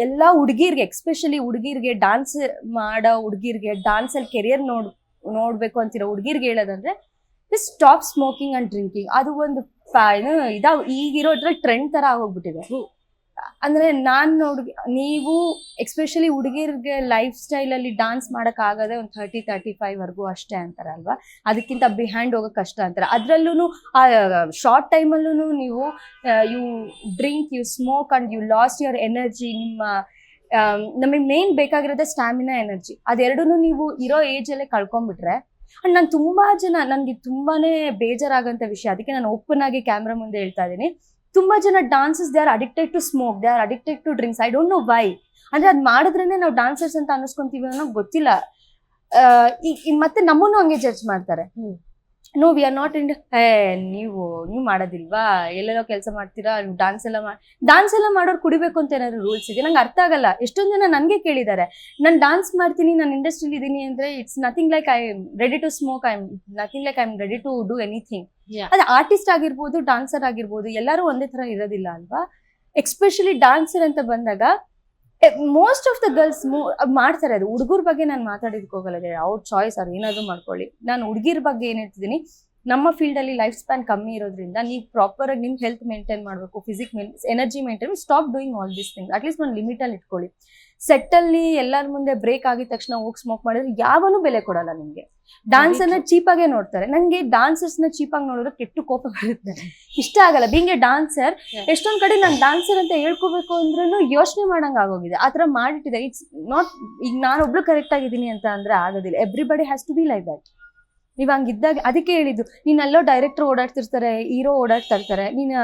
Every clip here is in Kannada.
ಎಲ್ಲ ಹುಡುಗಿರ್ಗೆ ಎಕ್ಸ್ಪೆಷಲಿ ಹುಡುಗಿರ್ಗೆ ಡಾನ್ಸ್ ಮಾಡೋ ಹುಡುಗಿರ್ಗೆ ಡಾನ್ಸಲ್ಲಿ ಕೆರಿಯರ್ ನೋಡ್ಬೇಕು ಅಂತಿರೋ ಹುಡುಗಿರ್ಗೆ ಹೇಳೋದಂದ್ರೆ ಸ್ಟಾಪ್ ಸ್ಮೋಕಿಂಗ್ ಅಂಡ್ ಡ್ರಿಂಕಿಂಗ್. ಅದು ಒಂದು ಈಗಿರೋದ್ರಲ್ಲಿ ಟ್ರೆಂಡ್ ತರ ಆಗೋಗ್ಬಿಟ್ಟಿದೆ. ಅಂದ್ರೆ ನೀವು ಎಕ್ಸ್ಪೆಷಲಿ ಹುಡುಗಿರ್ಗೆ ಲೈಫ್ ಸ್ಟೈಲ್ ಅಲ್ಲಿ ಡಾನ್ಸ್ ಮಾಡಕ್ ಆಗದೆ ಒಂದು 30-35 ವರ್ಗೂ ಅಷ್ಟೇ ಅಂತಾರಲ್ವಾ, ಅದಕ್ಕಿಂತ ಬಿಹೈಂಡ್ ಹೋಗಕ್ ಕಷ್ಟ ಅಂತಾರೆ. ಅದ್ರಲ್ಲೂ ಆ ಶಾರ್ಟ್ ಟೈಮಲ್ಲೂ ನೀವು you drink, you smoke and you lost your energy. ನಮಗೆ ಮೇನ್ ಬೇಕಾಗಿರೋದೇ ಸ್ಟ್ಯಾಮಿನಾ, ಎನರ್ಜಿ. ಅದೆರಡೂ ನೀವು ಇರೋ ಏಜ್ ಅಲ್ಲೇ ಕಳ್ಕೊಂಡ್ಬಿಟ್ರೆ. ಅಂಡ್ ನಾನು ನನಗೆ ತುಂಬಾನೇ ಬೇಜಾರಾಗಂತ ವಿಷಯ, ಅದಕ್ಕೆ ನಾನು ಓಪನ್ ಆಗಿ ಕ್ಯಾಮ್ರಾ ಮುಂದೆ ಹೇಳ್ತಾ ಇದ್ದೀನಿ. ತುಂಬಾ ಜನ dancers they are addicted to smoke, they are addicted to drinks. I don't know why. ಅಂದ್ರೆ ಅದ್ ಮಾಡಿದ್ರೇನೆ ನಾವು ಡಾನ್ಸರ್ಸ್ ಅಂತ ಅನಿಸ್ಕೊಂತೀವಿ ಅನ್ನೋ ಗೊತ್ತಿಲ್ಲ. ಮತ್ತೆ ನಮ್ಮನ್ನು ಹಂಗೆ ಜಡ್ಜ್ ಮಾಡ್ತಾರೆ. No, we are not in. ನೀವು ಮಾಡೋದಿಲ್ವಾ, ಎಲ್ಲೆಲ್ಲೋ ಕೆಲಸ ಮಾಡ್ತೀರಾ, ಡಾನ್ಸ್ ಎಲ್ಲ ಮಾಡೋರು ಕುಡಿಬೇಕು ಅಂತ ಏನಾದ್ರು ರೂಲ್ಸ್ ಇದೆ? ನಂಗೆ ಅರ್ಥ ಆಗಲ್ಲ. ಎಷ್ಟೊಂದು ಜನ ನನಗೆ ಕೇಳಿದ್ದಾರೆ, ನಾನು ಡಾನ್ಸ್ ಮಾಡ್ತೀನಿ, ನಾನು ಇಂಡಸ್ಟ್ರಿಲಿ ಇದೀನಿ ಅಂದ್ರೆ it's nothing like I am ready to smoke, I am nothing like I am ready to do anything. ಅದು ಆರ್ಟಿಸ್ಟ್ ಆಗಿರ್ಬೋದು, ಡಾನ್ಸರ್ ಆಗಿರ್ಬೋದು, ಎಲ್ಲರೂ ಒಂದೇ ತರ ಇರೋದಿಲ್ಲ ಅಲ್ವಾ. ಎಕ್ಸ್ಪೆಷಲಿ ಡಾನ್ಸರ್ ಅಂತ ಬಂದಾಗ ಮೋಸ್ಟ್ ಆಫ್ ದ ಗರ್ಲ್ಸ್ ಮಾಡ್ತಾರೆ. ಅದು ಹುಡುಗರ ಬಗ್ಗೆ ನಾನು ಮಾತಾಡಿದಕ್ಕೆ ಹೋಗಲ್ಲ, ಅವ್ರ ಚಾಯ್ಸ್, ಅವ್ರು ಏನಾದ್ರು ಮಾಡ್ಕೊಳ್ಳಿ. ನಾನು ಹುಡುಗಿರ ಬಗ್ಗೆ ಏನ್ ಹೇಳ್ತಿದ್ದೀನಿ, ನಮ್ಮ ಫೀಲ್ಡ್ ಅಲ್ಲಿ ಲೈಫ್ ಸ್ಪ್ಯಾನ್ ಕಮ್ಮಿ ಇರೋದ್ರಿಂದ ನೀವು ಪ್ರಾಪರ್ ಆಗಿ ನಿಮ್ ಹೆಲ್ತ್ ಮೇಂಟೈನ್ ಮಾಡಬೇಕು, energy maintain, stop doing all these things. At least ಒಂದು ಲಿಮಿಟ್ ಅಲ್ಲಿ ಇಟ್ಕೊಳ್ಳಿ. ಸೆಟ್ ಅಲ್ಲಿ ಎಲ್ಲರ ಮುಂದೆ ಬ್ರೇಕ್ ಆಗಿದ ತಕ್ಷಣ ಹೋಗಿ ಸ್ಮೋಕ್ ಮಾಡಿದ್ರೆ ಯಾವನು ಬೆಲೆ ಕೊಡಲ್ಲ ನಿಮ್ಗೆ. ಡಾನ್ಸ್ ಅನ್ನ ಚೀಪ್ ಆಗೇ ನೋಡ್ತಾರೆ. ನಂಗೆ ಡಾನ್ಸರ್ಸ್ ನ ಚೀಪ್ ಆಗಿ ನೋಡಿದ್ರೆ ಕೆಟ್ಟು ಕೋಪ ಬರುತ್ತೆ, ಇಷ್ಟ ಆಗಲ್ಲ. ಬೀಂಗ್ ಎ ಡಾನ್ಸರ್, ಎಷ್ಟೊಂದ್ ಕಡೆ ನಾನು ಡಾನ್ಸರ್ ಅಂತ ಹೇಳ್ಕೋಬೇಕು ಅಂದ್ರೂ ಯೋಚನೆ ಮಾಡಂಗ್ ಆಗೋಗಿದೆ. ಆತರ ಮಾಡಿಟ್ಟಿದೆ. ಇಟ್ಸ್ ನಾಟ್, ಈಗ ನಾನೊಬ್ಳು ಕರೆಕ್ಟ್ ಆಗಿದ್ದೀನಿ ಅಂತ ಅಂದ್ರೆ ಆಗೋದಿಲ್ಲ. Everybody has to be like that. ನೀವ್ ಹಂಗಿದ್ದಾಗ ಅದಕ್ಕೆ ಹೇಳಿದ್ದು, ನೀನೆಲ್ಲೋ ಡೈರೆಕ್ಟರ್ ಓಡಾಡ್ತಿರ್ತಾರೆ, ಹೀರೋ ಓಡಾಡ್ತಾ ಇರ್ತಾರೆ, ನೀನ್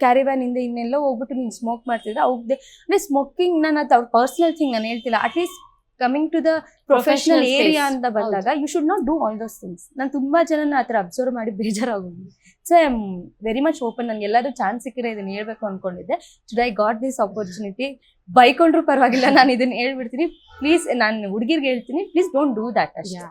ಕ್ಯಾರಿವ್ಯಾನ್ ಇಂದ ಇನ್ನೆಲ್ಲೋ ಹೋಗ್ಬಿಟ್ಟು ನೀನ್ ಸ್ಮೋಕ್ ಮಾಡ್ತಿದ್ರೆ ಹೋಗ್ದೆ. ಅಂದ್ರೆ ಸ್ಮೋಕಿಂಗ್ ನಾನು ಅದು ಅವ್ರ ಪರ್ಸನಲ್ ಥಿಂಗ್ ನಾನು ಹೇಳ್ತಿಲ್ಲ. At least coming to the professional area ಅಂತ ಬಂದಾಗ you should not do all those things. ನಾನು ತುಂಬಾ ಜನ ಆ ಥರ ಅಬ್ಸರ್ವ್ ಮಾಡಿ ಬೇಜಾರಾಗೋದು. So I am very much open. ನನ್ಗೆ ಎಲ್ಲರೂ ಚಾನ್ಸ್ ಸಿಕ್ಕಿದ್ರೆ ಇದನ್ನ ಹೇಳ್ಬೇಕು ಅನ್ಕೊಂಡಿದ್ದೆ. Today I got this opportunity. ಬೈಕೊಂಡ್ರು ಪರವಾಗಿಲ್ಲ, ನಾನು ಇದನ್ನ ಹೇಳ್ಬಿಡ್ತೀನಿ. ಪ್ಲೀಸ್, ನಾನು ಹುಡುಗಿರ್ಗೆ ಹೇಳ್ತೀನಿ, ಪ್ಲೀಸ್ ಡೋಂಟ್ ಡೂ ದ್ಯಾಟ್ ಅಷ್ಟೇ.